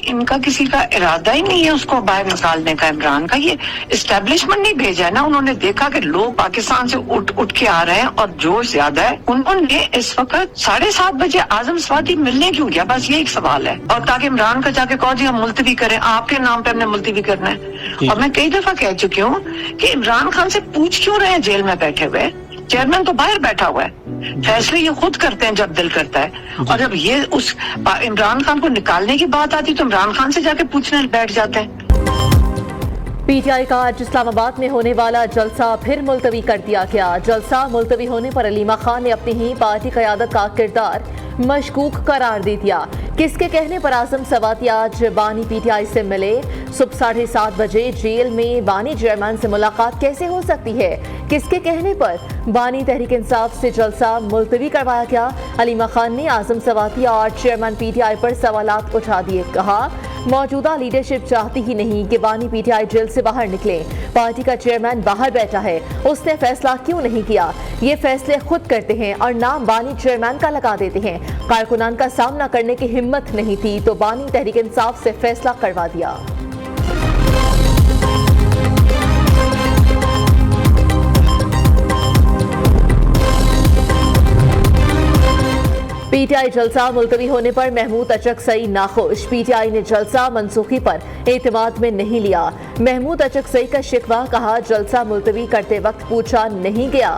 ان کا کسی کا ارادہ ہی نہیں ہے اس کو باہر نکالنے کا. عمران کا یہ اسٹیبلشمنٹ نہیں بھیجا ہے نا, انہوں نے دیکھا کہ لوگ پاکستان سے اٹھ کے آ رہے ہیں اور جوش زیادہ ہے, انہوں نے اس وقت 7:30 بجے اعظم سوادی ملنے کیوں گیا, بس یہ ایک سوال ہے. اور تاکہ عمران کا جا کے کہو جی ہم ملتوی کریں, آپ کے نام پہ ہم نے ملتوی کرنا ہے. اور میں کئی دفعہ کہہ چکی ہوں کہ عمران خان سے پوچھ کیوں رہے ہیں جیل میں بیٹھے ہوئے, چیئرمین تو باہر بیٹھا ہوا ہے, فیصلے یہ خود کرتے ہیں جب دل کرتا ہے. اور جب یہ اس عمران خان کو نکالنے کی بات آتی تو عمران خان سے جا کے پوچھنے بیٹھ جاتے ہیں. پی ٹی آئی کا آج اسلام آباد میں ہونے والا جلسہ پھر ملتوی کر دیا گیا. جلسہ ملتوی ہونے پر علیمہ خان نے اپنی ہی پارٹی قیادت کا کردار مشکوک قرار دے دیا. کس کے کہنے پر اعظم سواتی آج بانی پی ٹی آئی سے ملے؟ صبح 7:30 بجے جیل میں بانی چیئرمین سے ملاقات کیسے ہو سکتی ہے؟ کس کے کہنے پر بانی تحریک انصاف سے جلسہ ملتوی کروایا گیا؟ علیمہ خان نے اعظم سواتی اور چیئرمین پی ٹی آئی پر سوالات اٹھا دیے. کہا موجودہ لیڈرشپ چاہتی ہی نہیں کہ بانی پی ٹی آئی جیل سے باہر نکلے. پارٹی کا چیئرمین باہر بیٹھا ہے, اس نے فیصلہ کیوں نہیں کیا؟ یہ فیصلے خود کرتے ہیں اور نام بانی چیئرمین کا لگا دیتے ہیں. کارکنان کا سامنا کرنے کی ہمت نہیں تھی تو بانی تحریک انصاف سے فیصلہ کروا دیا. پی ٹی آئی جلسہ ملتوی ہونے پر محمود اچکسئی ناخوش. پی ٹی آئی نے جلسہ منسوخی پر اعتماد میں نہیں لیا. محمود اچکسئی کا شکوہ, کہا جلسہ ملتوی کرتے وقت پوچھا نہیں گیا.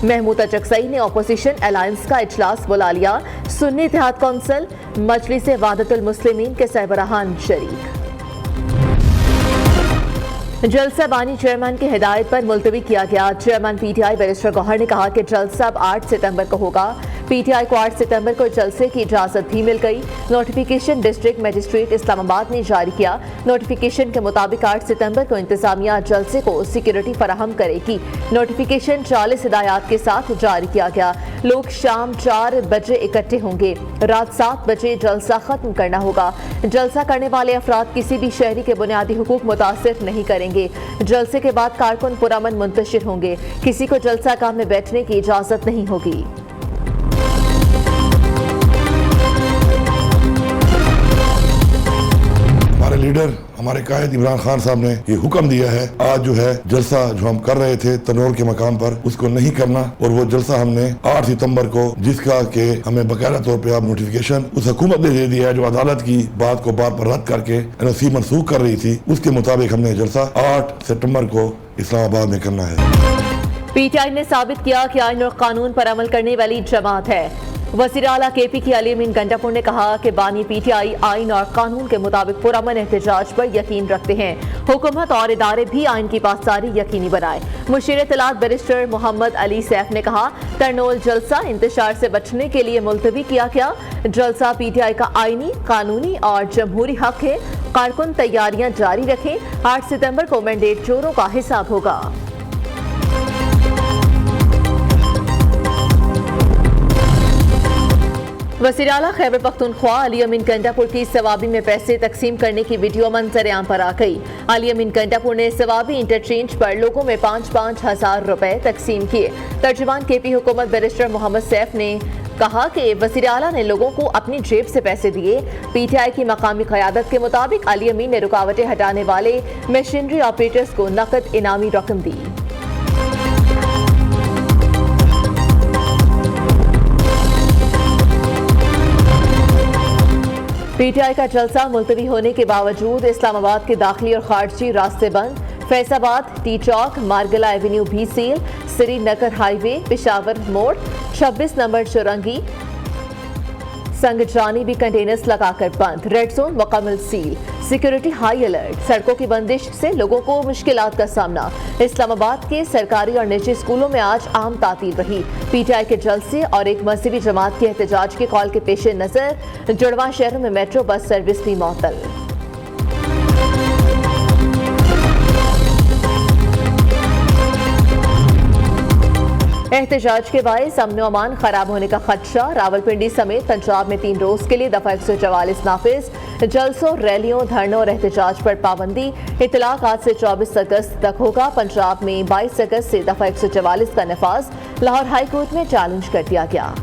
محمود اچکسئی نے اپوزیشن الائنس کا اجلاس بلا لیا. سنی اتحاد کونسل, مجلس وحدت المسلمین کے سربراہان شریک. جلسہ بانی چیئرمین کی ہدایت پر ملتوی کیا گیا. Chairman P T I barrister Gohar نے کہا کہ جلسہ اب 8 ستمبر کو ہوگا. پی ٹی آئی کو 8 ستمبر کو جلسے کی اجازت بھی مل گئی. نوٹیفیکیشن ڈسٹرکٹ مجسٹریٹ اسلام آباد نے جاری کیا. نوٹیفیکیشن کے مطابق 8 ستمبر کو انتظامیہ جلسے کو سیکیورٹی فراہم کرے گی. نوٹیفیکیشن 40 ہدایات کے ساتھ جاری کیا گیا. لوگ شام 4 بجے اکٹھے ہوں گے. رات 7 بجے جلسہ ختم کرنا ہوگا. جلسہ کرنے والے افراد کسی بھی شہری کے بنیادی حقوق متاثر نہیں کریں گے. جلسے کے بعد کارکن پرامن منتشر ہوں گے. کسی کو جلسہ گاہ میں بیٹھنے کی اجازت نہیں ہوگی. لیڈر ہمارے قائد عمران خان صاحب نے یہ حکم دیا ہے, آج جو ہے جلسہ جو ہم کر رہے تھے تنور کے مقام پر اس کو نہیں کرنا, اور وہ جلسہ ہم نے 8 ستمبر کو, جس کا کہ ہمیں باقاعدہ طور پہ آپ نوٹیفیکیشن اس حکومت نے دے دیا ہے جو عدالت کی بات کو بار پر رد کر کے این او سی منسوخ کر رہی تھی, اس کے مطابق ہم نے جلسہ 8 ستمبر کو اسلام آباد میں کرنا ہے. پی ٹی آئی نے ثابت کیا کہ آئین اور قانون پر عمل کرنے والی جماعت ہے. وزیر اعلیٰ کے پی کی علی امین گنڈاپور نے کہا کہ بانی پی ٹی آئی آئین اور قانون کے مطابق پرامن احتجاج پر یقین رکھتے ہیں. حکومت اور ادارے بھی آئین کی پاسداری یقینی بنائے. مشیر اطلاعات بیرسٹر محمد علی سیف نے کہا ترنول جلسہ انتشار سے بچنے کے لیے ملتوی کیا گیا. جلسہ پی ٹی آئی کا آئینی, قانونی اور جمہوری حق ہے. کارکن تیاریاں جاری رکھیں. 8 ستمبر کو مینڈیٹ چوروں کا حساب ہوگا. وزیر اعلیٰ خیبر پختونخوا علی امین گنڈاپور کی ثوابی میں پیسے تقسیم کرنے کی ویڈیو منظر عام پر آ گئی. علی امین گنڈاپور نے ثوابی انٹرچینج پر لوگوں میں 5-5 ہزار روپے تقسیم کیے. ترجمان کے پی حکومت بیرسٹر محمد سیف نے کہا کہ وزیر اعلیٰ نے لوگوں کو اپنی جیب سے پیسے دیے. پی ٹی آئی کی مقامی قیادت کے مطابق علی امین نے رکاوٹیں ہٹانے والے مشینری آپریٹرز کو نقد انعامی رقم دی. پی ٹی آئی کا جلسہ ملتوی ہونے کے باوجود اسلام آباد کے داخلی اور خارجی راستے بند. فیض آباد ٹی چوک, مارگلا ایونیو بھی سیل. سری نگر ہائی وے, پشاور موڑ, 26 نمبر چورنگی, سنگجانی بھی کنٹینرز لگا کر بند. ریڈ زون مکمل سیل. Security high alert. سڑکوں کی بندش سے لوگوں کو مشکلات کا سامنا. اسلام آباد کے سرکاری اور نجی اسکولوں میں آج عام تعطیل رہی. پی ٹی آئی کے جلسے اور ایک مذہبی جماعت کے احتجاج کے کال کے پیش نظر جڑواں شہروں میں میٹرو بس سروس بھی معطل. احتجاج کے باعث امن و امان خراب ہونے کا خدشہ. راولپنڈی سمیت پنجاب میں 3 روز کے لیے دفعہ 144 نافذ. جلسوں, ریلیوں, دھرنوں اور احتجاج پر پابندی. اطلاق آج سے 24 اگست تک ہوگا. پنجاب میں 22 اگست سے دفعہ 144 کا نفاذ. لاہور ہائی کورٹ میں چیلنج کر دیا گیا.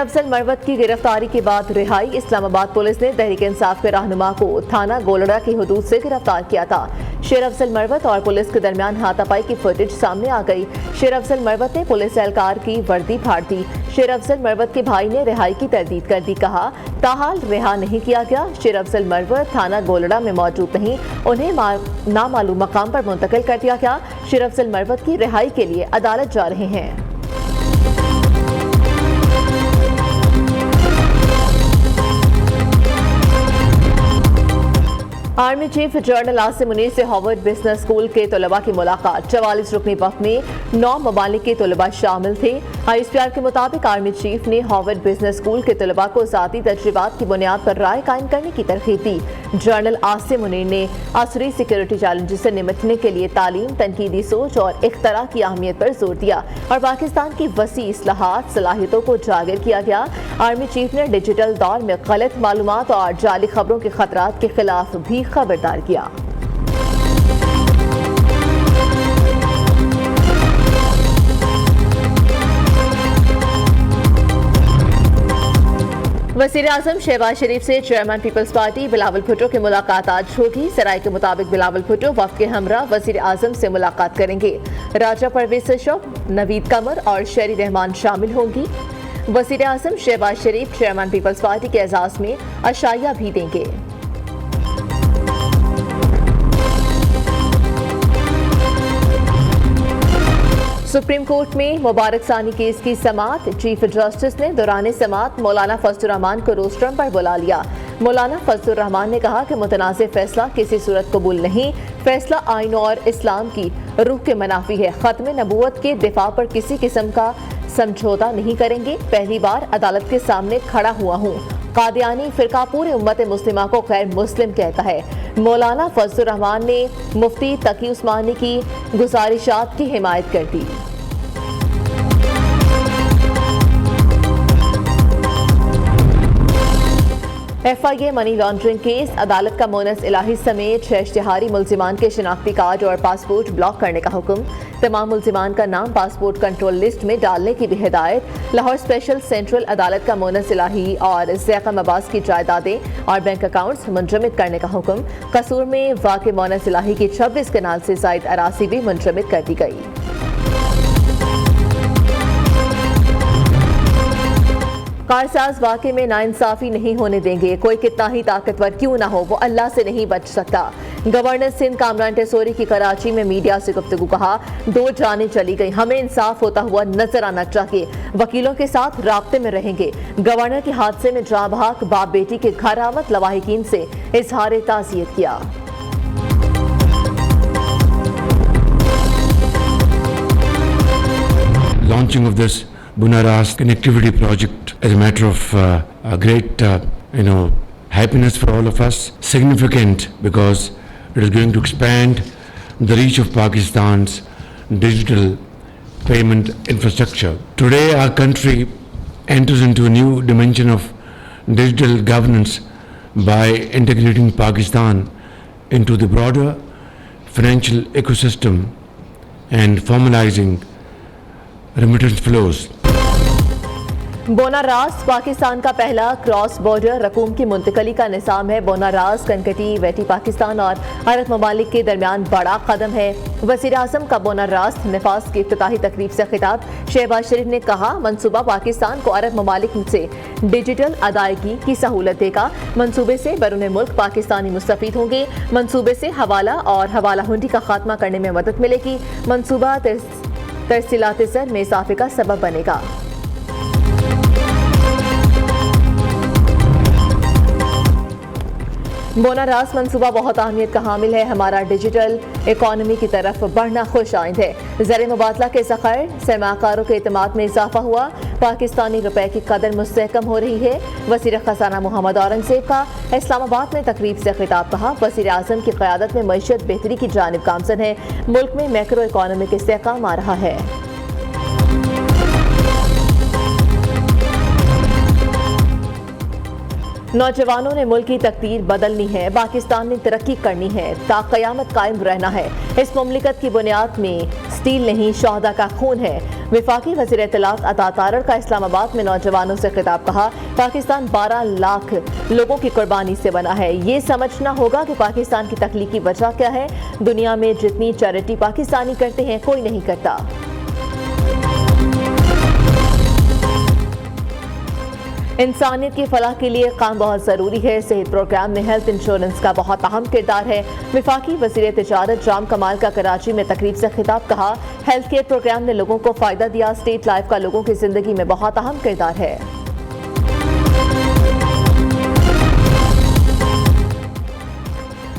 शेर अफजल मरवत की गिरफ्तारी के बाद रिहाई। इस्लामाबाद पुलिस ने तहरीक इंसाफ के रहनुमा को थाना गोलड़ा की हदूद से गिरफ्तार किया था। शेर अफजल मरवत और पुलिस के दरमियान हाथापाई की फुटेज सामने आ गई। शेर अफजल मरवत ने पुलिस एहलकार की वर्दी फाड़ दी। शेर अफजल मरवत के भाई ने रिहाई की तरदीद कर दी। कहा, ताहाल रिहा नहीं किया गया। शेर अफजल मरवत थाना गोलड़ा में मौजूद नहीं, उन्हें नामालूम मकाम पर मुंतकिल कर दिया गया। शेर अफजल मरवत की रिहाई के लिए अदालत जा रहे हैं। Army chief general Asim Munir से हार्वर्ड बिजनेस स्कूल के तलबा की मुलाकात। 44 रुकनी वफ़द में 9 ममालिक के तलबा शामिल थे। ISPR के मुताबिक आर्मी चीफ ने हार्वर्ड बिजनेस स्कूल के तलबा को ज़ाती तजुर्बात की बुनियाद पर राय कायम करने की तरगीब दी। जनरल आसिम मुनीर ने असरी सिक्योरिटी चैलेंजेस से निपटने के लिए तालीम, तनकीदी सोच और इख्तरा की अहमियत पर जोर दिया और पाकिस्तान की वसी इस्लाहात सलाहियतों को उजागर किया गया। आर्मी चीफ ने डिजिटल दौर में गलत मालूमात और जाली खबरों के खतरात के खिलाफ भी खबरदार किया। वज़ीर आज़म शहबाज शरीफ से chairman Peoples Party Bilawal Bhutto की मुलाकात आज होगी। सराय के मुताबिक बिलावल भुट्टो वफ़द के हमरा वज़ीर आज़म से मुलाकात करेंगे। राजा परवेज अशरफ, नवीद कमर और शेरी रहमान शामिल होंगी। वज़ीर आज़म शहबाज शरीफ चेयरमैन पीपल्स पार्टी के एजाज़ में अशाइया भी देंगे। सुप्रीम कोर्ट में मुबारक सानी केस की समाअत। चीफ जस्टिस ने दौरान समाअत मौलाना फजलुर रहमान को रोस्ट्रम पर बुला लिया। मौलाना फजलुर रहमान ने कहा कि मुतनाज़ फैसला किसी सूरत कबूल नहीं, फैसला आइन और इस्लाम की रूह के मनाफी है। खत्म नबूवत के दिफा पर किसी किस्म का समझौता नहीं करेंगे। पहली बार अदालत के सामने खड़ा हुआ हूँ। कादियानी फिरका पूरे उम्मत मुस्लिमा को गैर मुस्लिम कहता है। मौलाना फजलुर रहमान ने मुफ्ती तकी उस्मानी की गुजारिशात की हिमायत कर दी। FIA money laundering case. अदालत का मोनस इलाही समेत 6 इश्तिहारी मुल्जिमान के शिनाख्ती कार्ड और पासपोर्ट ब्लॉक करने का हुक्म। तमाम मुल्जिमान का नाम पासपोर्ट कंट्रोल लिस्ट में डालने की भी हिदायत। लाहौर स्पेशल सेंट्रल अदालत का मोनस इलाही और ज़ैक़म अब्बास की जायदादें और बैंक अकाउंट्स मुंजमद करने का हुक्म। कसूर में वाक़े मोनस इलाही की 26 कनाल से ज़ायद अरासी भी मुंजमद कर दी गई। कारसाज वाक़े में नाइंसाफ़ी नहीं होने देंगे। कोई कितना ही ताकतवर क्यों ना हो, वो अल्लाह से नहीं बच सकता। गवर्नर सिंध कामरान टेसोरी की कराची में मीडिया से गुफ्तगू। कहा, 2 जानें चली गई, हमें इंसाफ होता हुआ नजर आना चाहिए। वकीलों के साथ राब्ते में रहेंगे। गवर्नर के हादसे में जाँ बहक बाप बेटी के घर आमद लवाहिकीन से इजहार ताज़ियत किया। Launching of this Bunaras connectivity project is a matter of great happiness for all of us, significant because it is going to expand the reach of Pakistan's digital payment infrastructure. Today our country enters into a new dimension of digital governance by integrating Pakistan into the broader financial ecosystem and formalizing remittance flows. बोनारास Pakistan का पहला cross border रकूम की मुंतकली का निज़ाम है। बोनारास कनकटी वेटी पाकिस्तान और अरब ममालिक के दरमियान बड़ा कदम है। वज़ीर आज़म का बोनारास नफाज की इफ्तिताही तकरीब से खिताब। शहबाज शरीफ ने कहा, मंसूबा पाकिस्तान को अरब ममालिक से डिजिटल अदायगी की सहूलत देगा। मंसूबे से बैरून मुल्क पाकिस्तानी मुस्तफीद होंगे। मंसूबे से हवाला और हवाला हुंडी का खात्मा करने में मदद मिलेगी। मंसूबा तरसीलात ज़र में इजाफे का सबब बनेगा। बोनारास मंसूबा बहुत अहमियत का हामिल है। हमारा डिजिटल इकॉनमी की तरफ बढ़ना खुश आइंद है। ज़र मुबादला के ज़ख़ायर सरमाकारों के एतमाद में इजाफा हुआ। पाकिस्तानी रुपए की कदर मुस्तहकम हो रही है। वज़ीर ख़ज़ाना मोहम्मद औरंगज़ेब का इस्लामाबाद में तकरीब से खिताब। कहा, वज़ीर आज़म की क़यादत में मईशत बेहतरी की जानिब गामज़न है। मुल्क में मैक्रो इकॉनमिक इस्तेहकाम आ रहा है। नौजवानों ने मुल्क की तकदीर बदलनी है। पाकिस्तान ने तरक्की करनी है, ता क़यामत कायम रहना है। इस मुमलिकत की बुनियाद में स्टील नहीं, शहदा का खून है। वफाकी वज़ीर इत्तलात अता तारड़ का इस्लामाबाद में नौजवानों से खिताब। कहा, पाकिस्तान 12 लाख लोगों की कुर्बानी से बना है। ये समझना होगा कि पाकिस्तान की तख्लीकी वजह क्या है। दुनिया में जितनी चैरिटी पाकिस्तानी करते हैं कोई नहीं करता। इंसानियत की फलाह के लिए काम बहुत ज़रूरी है। सेहत प्रोग्राम में हेल्थ इंश्योरेंस का बहुत अहम किरदार है। वफाकी वज़ीर तिजारत जाम कमाल का कराची में तकरीब से खिताब। कहा, हेल्थ केयर प्रोग्राम ने लोगों को फ़ायदा दिया। स्टेट लाइफ का लोगों की ज़िंदगी में बहुत अहम किरदार है।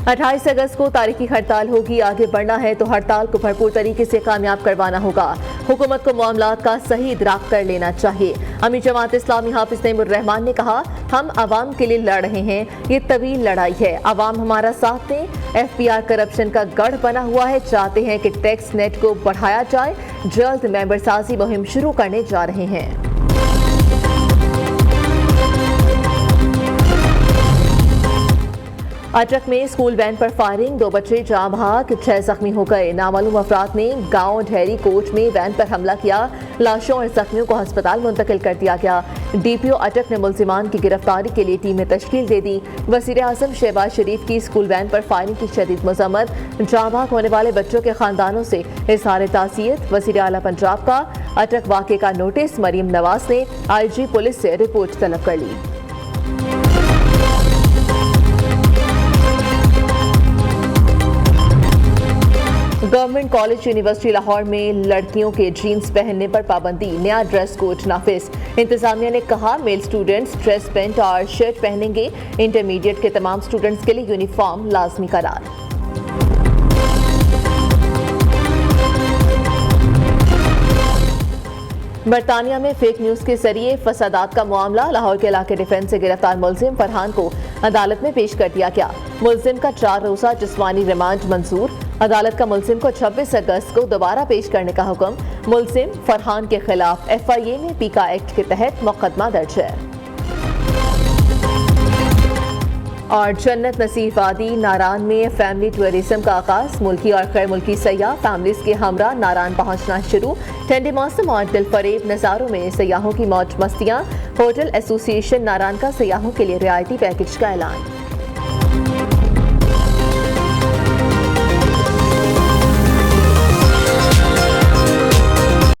28 अगस्त को तारीखी हड़ताल होगी। आगे बढ़ना है तो हड़ताल को भरपूर तरीके से कामयाब करवाना होगा। हुकूमत को मामलात का सही इदराक कर लेना चाहिए। अमीर जमात इस्लामी हाफिज नईमुर रहमान ने कहा, हम आवाम के लिए लड़ रहे हैं। ये तवील लड़ाई है। आवाम हमारा साथ दें। FPR करप्शन का गढ़ बना हुआ है। चाहते हैं कि टैक्स नेट को बढ़ाया जाए। जल्द मेंबर साजी मुहिम शुरू करने जा रहे हैं। अटक में स्कूल वैन पर फायरिंग, 2 बच्चे जाँ बहक, 6 जख्मी हो गए। नामालूम अफराद ने गांव ढेरी कोच में वैन पर हमला किया। लाशों और जख्मियों को अस्पताल मुंतकिल कर दिया गया। DPO अटक ने मुल्जिमान की गिरफ्तारी के लिए टीमें तश्कील दे दी। वज़ीर आज़म शहबाज शरीफ की स्कूल वैन पर फायरिंग की शदीद मज़म्मत। जाँ बहक होने वाले बच्चों के खानदानों से इज़हार ताज़ियत। वज़ीर आला पंजाब का अटक वाक़े का नोटिस। मरीम नवाज ने IG पुलिस से रिपोर्ट तलब कर ली। गवर्नमेंट कॉलेज यूनिवर्सिटी लाहौर में लड़कियों के जीन्स पहनने पर पाबंदी। नया ड्रेस कोड नाफिज। इंतजामिया ने कहा, मेल स्टूडेंट्स ड्रेस पैंट और शर्ट पहनेंगे। इंटरमीडिएट के तमाम स्टूडेंट्स के लिए यूनिफॉर्म लाजमी करार। बरतानिया में फेक न्यूज़ के जरिए फसादात का मामला। लाहौर के इलाके डिफेंस से गिरफ्तार मुलजिम फरहान को अदालत में पेश कर दिया गया। मुलजिम का 4 रोज़ा जिस्मानी रिमांड मंजूर। अदालत का मुलजिम को 26 अगस्त को दोबारा पेश करने का हुक्म। मुलजिम फरहान के खिलाफ FIA में पीका एक्ट के तहत मुकदमा दर्ज है। और जन्नत नसीर वादी नारान में फैमिली टूरिज्म का आगाज। मुल्की और गैर मुल्की सयाह फैमिलीज के हमरा नारान पहुंचना शुरू। ठंडे मौसम और दिलफरेब नज़ारों में सयाहों की मौज मस्तियाँ। होटल एसोसिएशन नारान का सयाहों के लिए रियायती पैकेज का ऐलान।